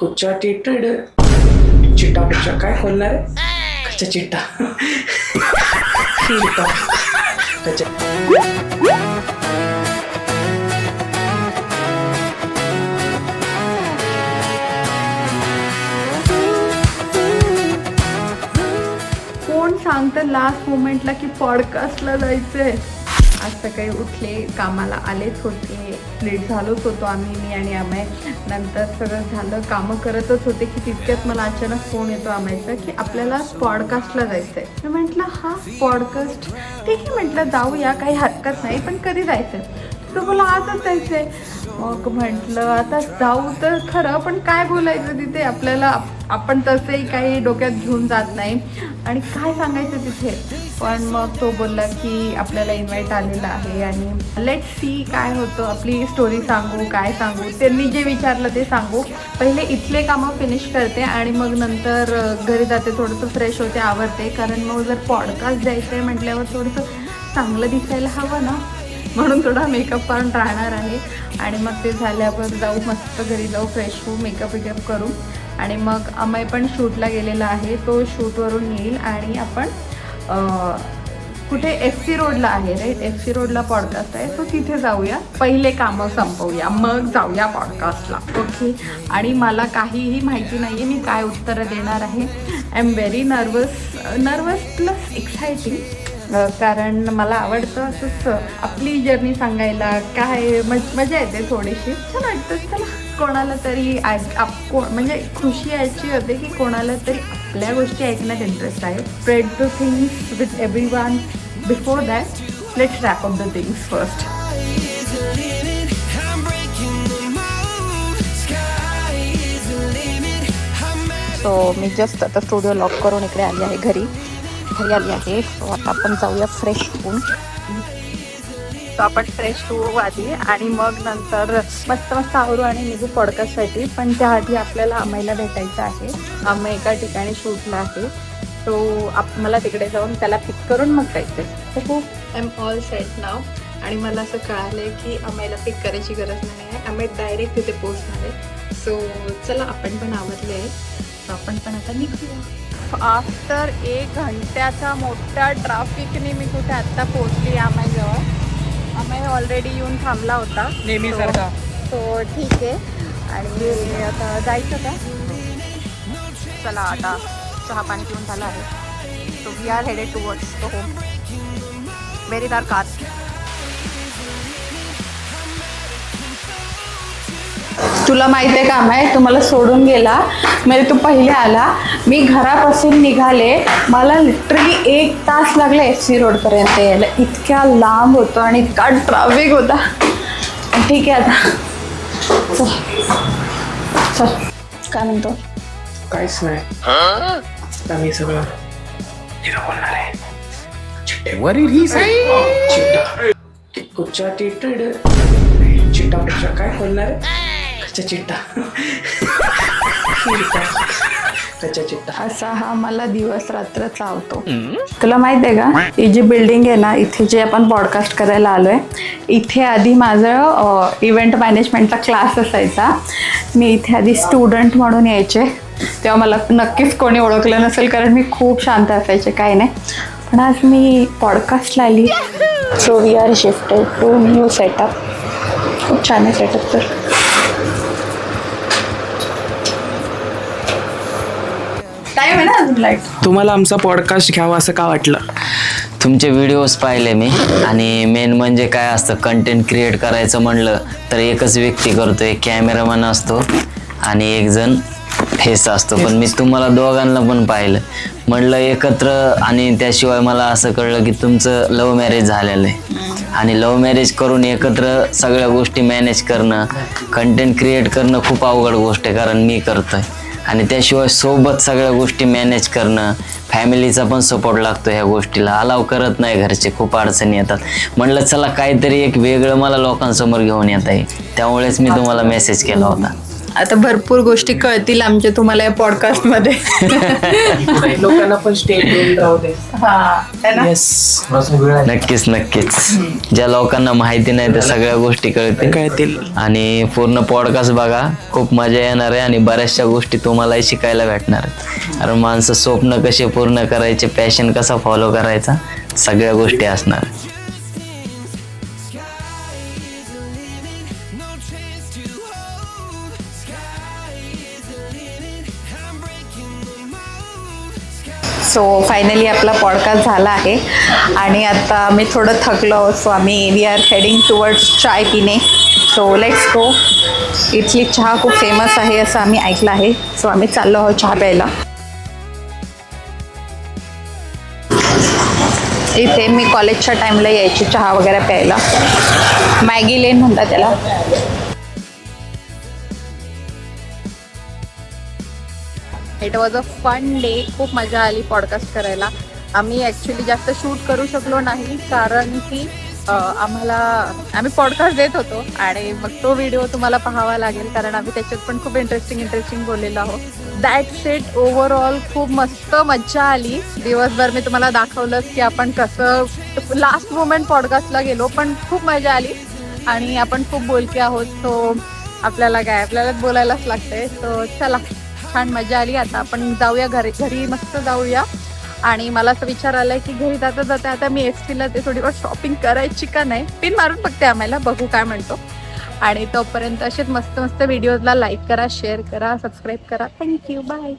कुच्चा टिटड चिट्टा कुच्चा काय खोलणार आहे? कच्चा चिट्टा चिट्टा कच्चा कोण सांगतं लास्ट मोमेंटला की पॉडकास्टला जायचंय. आज सकाळी उठले, कामाला आलेच होते, लेट झालोच होतो आम्ही, मी आणि अमय. नंतर सगळं झालं, कामं करतच होते की तितक्यात मला अचानक फोन येतो अमयचा की आपल्याला पॉडकास्टला जायचं आहे. मी म्हटलं हा पॉडकास्ट ठीक आहे, म्हटलं जाऊया, काही हरकत नाही, पण कधी जायचं आहे? तर बोला आजच जायचं आहे. मग म्हटलं आता जाऊ तर खरं, पण काय बोलायचं तिथे आपल्याला, आपण तसंही काही डोक्यात घेऊन जात नाही आणि काय सांगायचं तिथे. पण मग तो बोलला की आपल्याला इन्व्हाइट आलेला आहे आणि लेट्स सी काय होतं, आपली स्टोरी सांगू, काय सांगू, त्यांनी जे विचारलं ते सांगू. पहिले इथले कामं फिनिश करते आणि मग नंतर घरी जाते, थोडंसं फ्रेश होते, आवरते. कारण मग जर पॉडकास्ट द्यायचं आहे म्हटल्यावर थोडंसं चांगलं दिसायला हवं ना, म्हणून थोडा मेकअप करून राहणार आहे. आणि मग ते झाल्यावर जाऊ, मस्त घरी जाऊ, फ्रेश होऊ, मेकअप करू. आणि मग अमय पण शूटला गेलेला आहे, तो शूटवरून येईल आणि आपण कुठे FC रोडला आहे, राईट, FC रोडला पॉडकास्ट आहे, तो तिथे जाऊया, पहिले कामं संपवूया, मग जाऊया पॉडकास्टला. ओके. आणि मला काहीही माहिती नाही आहे मी काय उत्तरं देणार आहे. I am very nervous plus exciting, कारण मला आवडतं असंच आपली जर्नी सांगायला, काय मजा येते थोडीशी, छान वाटतं. चला, कोणाला तरी म्हणजे खुशी याची होते की कोणाला तरी आपल्या गोष्टी ऐकण्यात इंटरेस्ट आहे. Spread the things with everyone. Before that let's wrap up the things first. So मी जस्ट आता स्टुडिओ लॉक करून इकडे आली आहे, घरी आली आहे. सो आता आपण जाऊया फ्रेश होऊन. सो आपण फ्रेश होऊ आधी आणि मग नंतर मस्त आवरू आणि निघू पॉडकास्टसाठी. पण त्याआधी आपल्याला अमयला भेटायचं आहे. अमय एका ठिकाणी शूटला आहे, तो मला तिकडे जाऊन त्याला पिक करून मग जायचं आहे. तर खूप आय एम ऑल सेट नाव. आणि मला असं कळालं आहे की अमयला पिक करायची गरज नाही आहे, अमय डायरेक्ट तिथे पोहोचणार आहे. सो चला, आपण पण आवडले आहे, सो आपण पण आता निघूया. आफ्टर 1 घंट्याचा मोठ्या ट्रॅफिकने मी कुठे आत्ता पोहोचली अमयजवळ. अमय ऑलरेडी येऊन थांबला होता नेहमीसारखा. तो ठीक आहे. आणि आता जायचं का? चला, आता चहा पाणी पिऊन झालं आहे. So we are headed towards the home. Very dark आत. तुला माहिती आहे का अमय, तू मला सोडून गेला, म्हणजे तू पहिले आला, मी घरापासून निघाले, मला लिटरली 1 तास लागला FC रोडपर्यंत यायला. इतक्या लांब होतो आणि इतका ट्रॅफिक होता. ठीक आहे, आता चल काय म्हणतो? काहीच नाही, आता मी सगळं बोलणार आहे. चिट्टा कुच्चा टिटड चिट्टा कुच्चा काय खोलणार आहे? कच्चा चिट्टा कच्चा चिट्टा. असा हा मला दिवस रात्र चावतो. तुला माहित आहे का, ही जी बिल्डिंग आहे ना, इथे जे आपण पॉडकास्ट करायला आलोय, इथे आधी माझं इव्हेंट मॅनेजमेंटचा क्लास असायचा. मी इथे आधी स्टुडंट म्हणून यायचे, तेव्हा मला नक्कीच कोणी ओळखलं नसेल कारण मी खूप शांत असायचे, काय नाही. पण आज मी पॉडकास्टला आली. So we are shifted to new setup. खूप छान आहे सेटअप. तर टाईम आहे ना अजून लाईट. तुम्हाला आमचा पॉडकास्ट घ्यावा असं का वाटलं? तुमचे व्हिडिओज पाहिले मी, आणि मेन म्हणजे काय असतं, कंटेंट क्रिएट करायचं म्हणलं तर एकच व्यक्ती करतो, एक कॅमेरामॅन असतो आणि एक जण फेस असतो. पण मी तुम्हाला दोघांना पण पाहिलं, म्हणलं एकत्र. आणि त्याशिवाय मला असं कळलं की तुमचं लव्ह मॅरेज झालेलं आहे आणि लव्ह मॅरेज करून एकत्र सगळ्या गोष्टी मॅनेज करणं, कंटेंट क्रिएट करणं खूप अवघड गोष्ट आहे, कारण मी करतोय. आणि त्याशिवाय सोबत सगळ्या गोष्टी मॅनेज करणं, फॅमिलीचा पण सपोर्ट लागतो ह्या गोष्टीला, अलाव करत नाही घरचे, खूप अडचणी येतात. म्हणलं चला काहीतरी एक वेगळं मला लोकांसमोर घेऊन येत आहे, त्यामुळेच मी तुम्हाला मेसेज केला होता. आता भरपूर गोष्टी कळतील आमच्या तुम्हाला या पॉडकास्ट मध्ये. लोकांना पण स्टे ट्यून राहू दे. येस, नक्कीच नक्कीच. ज्या लोकांना माहिती नाही त्या सगळ्या गोष्टी कळतील आणि पूर्ण पॉडकास्ट बघा, खूप मजा येणार आहे आणि बऱ्याचशा गोष्टी तुम्हालाही शिकायला भेटणार आहेत. कारण माणसं स्वप्न कसे पूर्ण करायचे, पॅशन कसा फॉलो करायचा, सगळ्या गोष्टी असणार. सो फायनली आपला पॉडकास्ट झाला आहे आणि आता मी थोडं थकलो. So we are heading towards चाय पिणे. So let's go. इथली चहा खूप फेमस आहे असं आम्ही ऐकलं आहे. सो आम्ही चाललो आहोत चहा प्यायला. इथे मी कॉलेजच्या टाईमला यायची चहा वगैरे प्यायला. मॅगी लेन म्हणतात त्याला. It was a fun day. खूप मजा आली पॉडकास्ट करायला. आम्ही ॲक्च्युली जास्त शूट करू शकलो नाही कारण की आम्ही पॉडकास्ट देत होतो आणि मग तो व्हिडिओ तुम्हाला पाहावा लागेल कारण आम्ही त्याच्यात पण खूप इंटरेस्टिंग बोललेलो आहोत. That's it. ओव्हरऑल खूप मस्त मज्जा आली. दिवसभर मी तुम्हाला दाखवलंच की आपण कसं लास्ट मोमेंट पॉडकास्टला गेलो, पण खूप मजा आली आणि आपण खूप बोलके आहोत. सो आपल्याला बोलायलाच लागतंय. सो चला, छान मजा आली. आता आपण जाऊया घरी मस्त जाऊया. आणि मला असं विचार आलाय की घरी जाता आता मी एसटीला ते थोडीफार शॉपिंग करायची का नाही, पिन मारून बघते आम्हाला, बघू काय म्हणतो. आणि तोपर्यंत असेच मस्त व्हिडिओजला लाईक करा, शेअर करा, सबस्क्राईब करा. Thank you, bye.